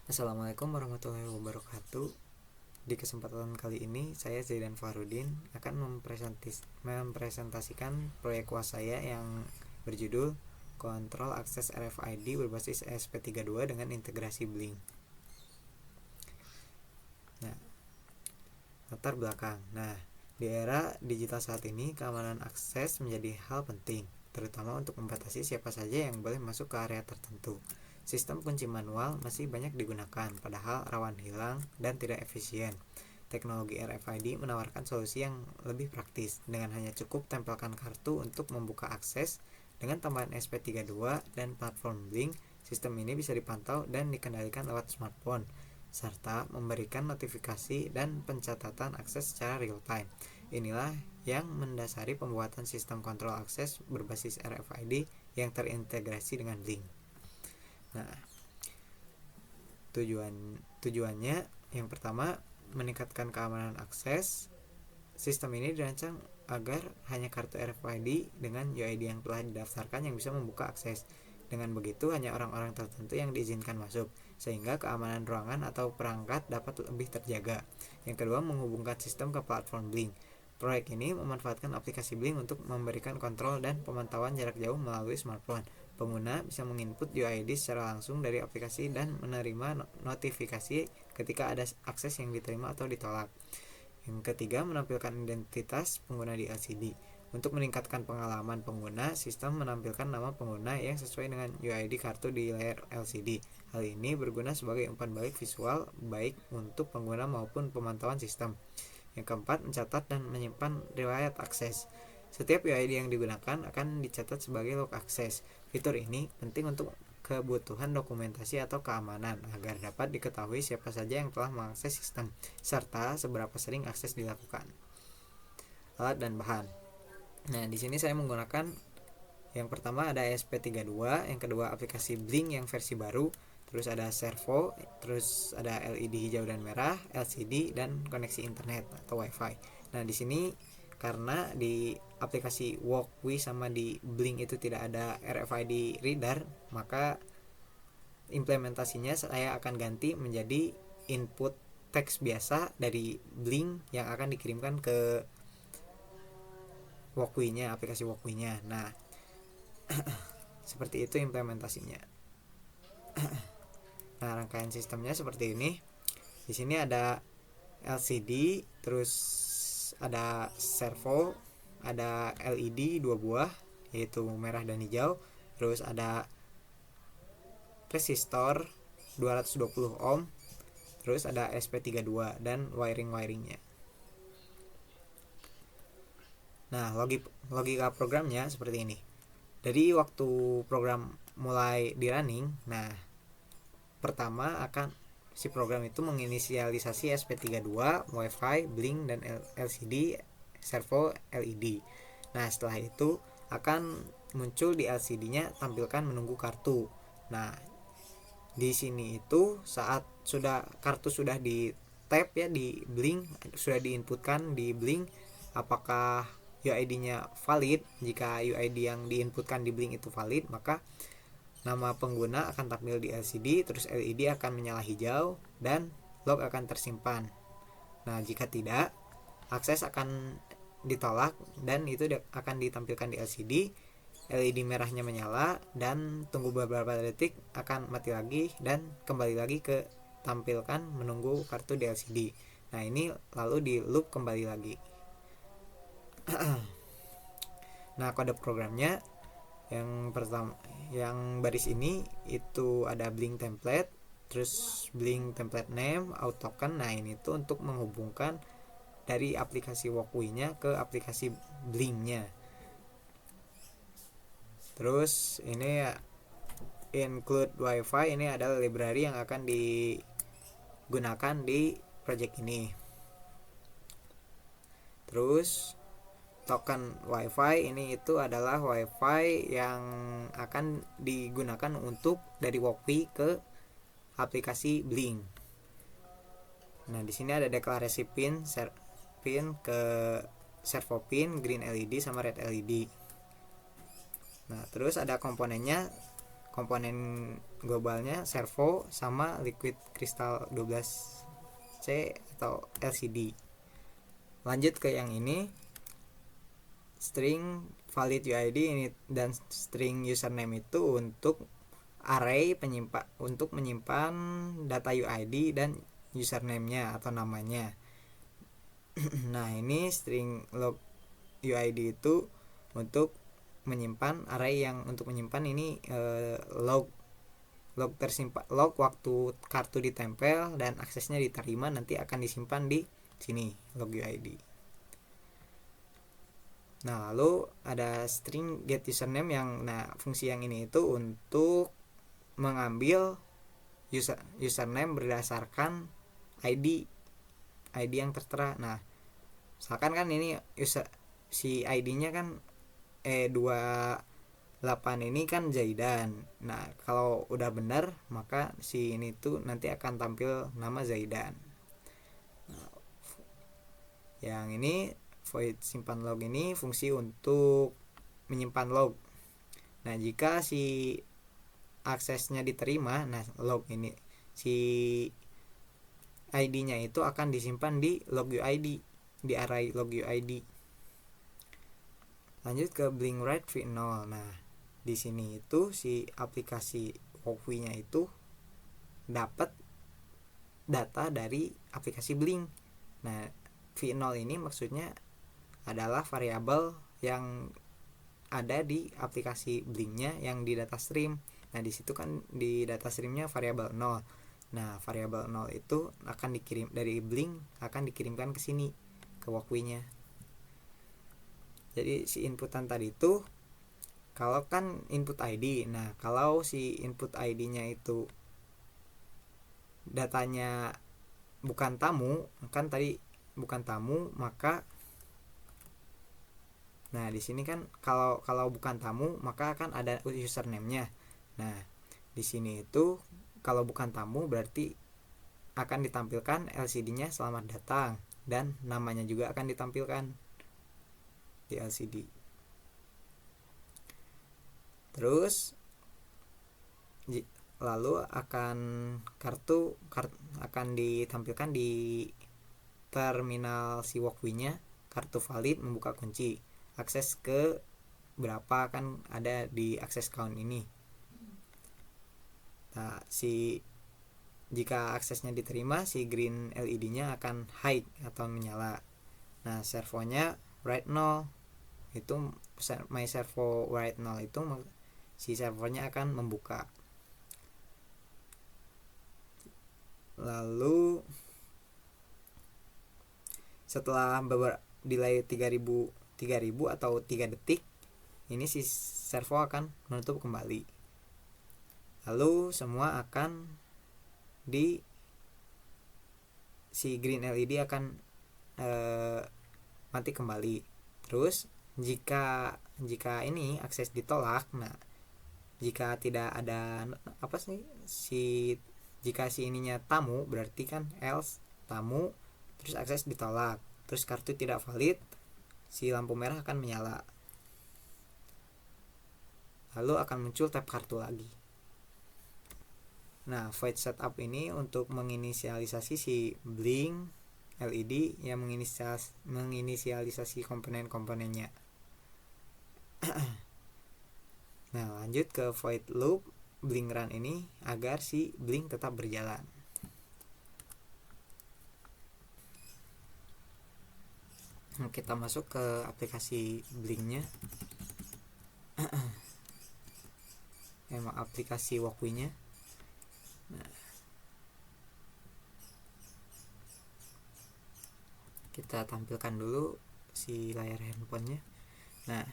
Assalamualaikum warahmatullahi wabarakatuh. Di kesempatan kali ini saya Zaidan Farudin akan mempresentasikan proyek UAS saya yang berjudul Kontrol Akses RFID berbasis ESP32 dengan integrasi Blink. Nah, latar belakang. Di era digital saat ini, keamanan akses menjadi hal penting, terutama untuk membatasi siapa saja yang boleh masuk ke area tertentu. Sistem kunci manual masih banyak digunakan, padahal rawan hilang dan tidak efisien. Teknologi RFID menawarkan solusi yang lebih praktis, dengan hanya cukup tempelkan kartu untuk membuka akses. Dengan tambahan ESP32 dan platform Blink, sistem ini bisa dipantau dan dikendalikan lewat smartphone, serta memberikan notifikasi dan pencatatan akses secara real time. Inilah yang mendasari pembuatan sistem kontrol akses berbasis RFID yang terintegrasi dengan Blink. Nah, tujuannya yang pertama, meningkatkan keamanan akses. Sistem ini dirancang agar hanya kartu RFID dengan UID yang telah didaftarkan yang bisa membuka akses. Dengan begitu, hanya orang-orang tertentu yang diizinkan masuk, sehingga keamanan ruangan atau perangkat dapat lebih terjaga. Yang kedua, menghubungkan sistem ke platform Blink. Proyek ini memanfaatkan aplikasi Blink untuk memberikan kontrol dan pemantauan jarak jauh melalui smartphone. Pengguna bisa menginput UID secara langsung dari aplikasi dan menerima notifikasi ketika ada akses yang diterima atau ditolak. Yang ketiga, menampilkan identitas pengguna di LCD. Untuk meningkatkan pengalaman pengguna, sistem menampilkan nama pengguna yang sesuai dengan UID kartu di layar LCD. Hal ini berguna sebagai umpan balik visual baik untuk pengguna maupun pemantauan sistem. Yang keempat, mencatat dan menyimpan riwayat akses. Setiap UID yang digunakan akan dicatat sebagai log akses. Fitur ini penting untuk kebutuhan dokumentasi atau keamanan agar dapat diketahui siapa saja yang telah mengakses sistem serta seberapa sering akses dilakukan. Alat dan bahan. Di sini saya menggunakan yang pertama ada ESP32, yang kedua aplikasi Blink yang versi baru, terus ada servo, terus ada LED hijau dan merah, LCD, dan koneksi internet atau WiFi. Di sini karena di aplikasi Walkway sama di Blink itu tidak ada RFID reader, maka implementasinya saya akan ganti menjadi input teks biasa dari Blink yang akan dikirimkan ke Walkway-nya, aplikasi Walkway-nya. Seperti itu implementasinya. Rangkaian sistemnya seperti ini. Di sini ada LCD, terus ada servo, ada LED 2 buah yaitu merah dan hijau, terus ada resistor 220 ohm, terus ada SP32 dan wiring-wiringnya. Logika programnya seperti ini. Dari waktu program mulai di running, pertama si program itu menginisialisasi SP32, WiFi, Blink, dan LCD, servo, LED. Setelah itu akan muncul di LCD-nya tampilkan menunggu kartu. Di sini itu saat kartu sudah di tap ya di Blink, sudah diinputkan di Blink, apakah UID-nya valid. Jika UID yang diinputkan di Blink itu valid, maka nama pengguna akan tampil di LCD, terus LED akan menyala hijau dan log akan tersimpan. Jika tidak, akses akan ditolak dan itu akan ditampilkan di LCD. LED merahnya menyala dan tunggu beberapa detik akan mati lagi dan kembali lagi ke tampilkan menunggu kartu di LCD. Ini lalu di loop kembali lagi. Kode programnya yang pertama, yang baris ini itu ada Blink template, terus Blink template name, auto token. Ini tuh untuk menghubungkan dari aplikasi Walkway-nya ke aplikasi Blink-nya. Terus ini include WiFi, ini adalah library yang akan digunakan di project ini. Terus token WiFi ini itu adalah WiFi yang akan digunakan untuk dari Walkway ke aplikasi Blink. Di sini ada deklarasi pin ke servo pin, green LED sama red LED. Terus ada komponennya. komponen globalnya servo sama liquid crystal 12C atau LCD. Lanjut ke yang ini, string valid UID ini dan string username itu untuk array untuk menyimpan data UID dan username-nya atau namanya. Nah, ini string log UID itu untuk menyimpan array yang untuk menyimpan ini log tersimpan, log waktu kartu ditempel dan aksesnya diterima nanti akan disimpan di sini log UID. Nah, lalu ada string get username yang fungsi yang ini itu untuk mengambil username berdasarkan ID yang tertera. Nah, misalkan kan ini si ID-nya kan 28 ini kan Zaidan. Nah, kalau udah benar maka si ini tuh nanti akan tampil nama Zaidan. Nah, yang ini void simpan log ini fungsi untuk menyimpan log. Nah, jika si aksesnya diterima, nah log ini si ID-nya itu akan disimpan di log UID, di array log UID. Lanjut ke blink write v0. Nah, di sini itu si aplikasi Walkwi-nya itu dapat data dari aplikasi Blink. Nah, v0 ini maksudnya adalah variabel yang ada di aplikasi Blink-nya yang di data stream. Nah, di situ kan di data stream-nya variabel 0. Nah, variabel 0 itu akan dikirim dari Blink, akan dikirimkan ke sini ke Walkwi-nya. Jadi si inputan tadi itu kalau kan input ID. Nah, kalau si input ID-nya itu datanya bukan tamu, kan tadi bukan tamu, maka nah di sini kan kalau bukan tamu maka akan ada username-nya. Nah, di sini itu kalau bukan tamu berarti akan ditampilkan LCD-nya selamat datang dan namanya juga akan ditampilkan di LCD. Terus lalu kartu akan ditampilkan di terminal si Walkwi-nya, kartu valid membuka kunci. Akses ke berapa kan ada di akses count ini. Nah, jika aksesnya diterima, si green LED-nya akan hide atau menyala. Nah, servonya write 0. Itu my servo write 0 itu si servernya akan membuka. Lalu setelah delay 3000 atau 3 detik, ini si servo akan menutup kembali. Lalu semua akan si green LED akan mati kembali. Terus jika ini akses ditolak, nah jika tidak ada jika si ininya tamu berarti kan else tamu, terus akses ditolak, terus kartu tidak valid, si lampu merah akan menyala. Lalu akan muncul tab kartu lagi. Nah, void setup ini untuk menginisialisasi si blink LED yang menginisialisasi komponen-komponennya. Nah, lanjut ke void loop blink run ini agar si blink tetap berjalan. Nah, kita masuk ke aplikasi Blink-nya. Emang aplikasi Walkwi-nya. Nah, kita tampilkan dulu si layar handphonenya. Nah,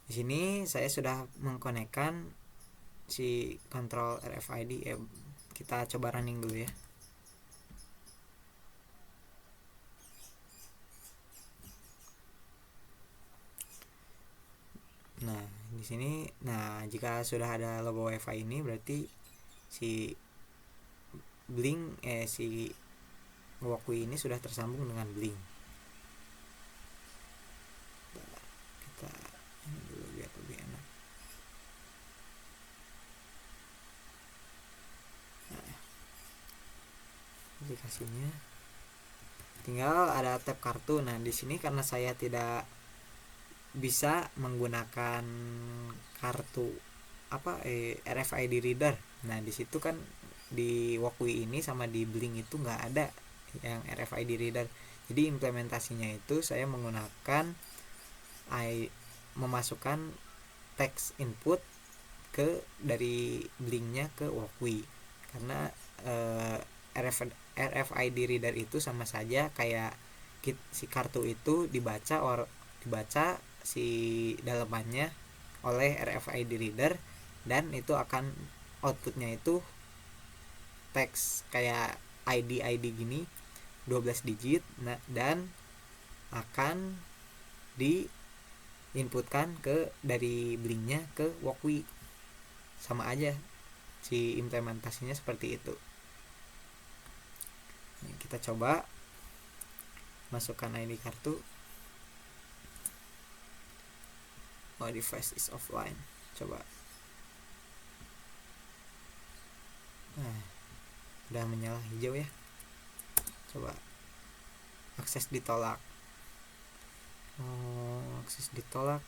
di sini saya sudah mengkonekkan si kontrol RFID. Kita coba running dulu ya. Nah, di sini jika sudah ada logo WiFi ini berarti si Blink si Walkwi ini sudah tersambung dengan Blink. Kita ini dulu biar lebih enak. aplikasinya. Tinggal ada tab kartu. Nah, di sini karena saya tidak bisa menggunakan kartu RFID reader. Nah, di situ kan di Walkway ini sama di Blink itu nggak ada yang RFID reader. Jadi implementasinya itu saya menggunakan memasukkan text input dari Blinknya ke Walkway, karena RFID reader itu sama saja kayak si kartu itu dibaca si dalemannya oleh RFID reader, dan itu akan outputnya itu teks kayak ID gini 12 digit. Nah, dan akan diinputkan dari Blinknya ke Walkway. Sama aja si implementasinya seperti itu. Nah, kita coba masukkan ID kartu. Device is offline. Coba. Nah, udah menyala hijau ya. Coba akses ditolak. Akses ditolak.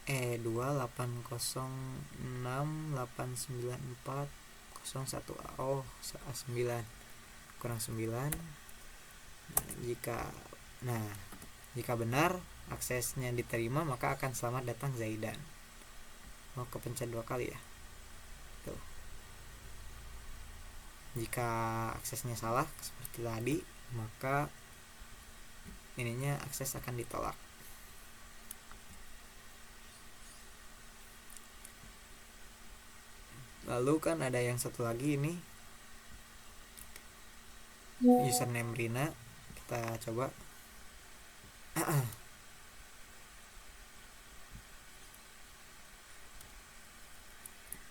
E280689401A. A9 kurang 9. Jika benar aksesnya diterima, maka akan selamat datang Zaidan. Mau kepencet 2 kali ya. Tuh. Jika aksesnya salah seperti tadi, maka ininya akses akan ditolak. Lalu kan ada yang satu lagi ini, username Rina. Kita coba.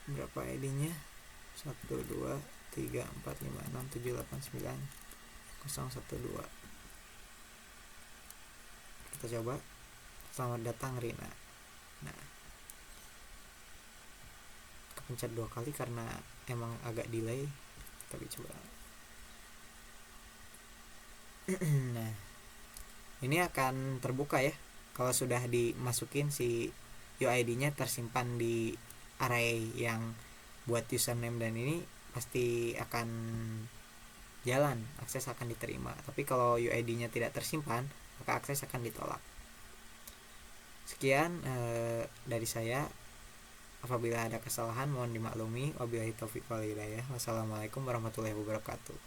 Berapa ID-nya? 1 2 3 4 5 6 7 8 9 012. Kita coba. Selamat datang Rina. Nah, kepencet 2 kali karena emang agak delay, tapi coba. Nah, ini akan terbuka ya kalau sudah dimasukin si UID-nya tersimpan di array yang buat username, dan ini pasti akan jalan, akses akan diterima. Tapi kalau UID-nya tidak tersimpan, maka akses akan ditolak. Sekian dari saya. Apabila ada kesalahan mohon dimaklumi. Wabillahi taufiq wal hidayah. Wassalamualaikum warahmatullahi wabarakatuh.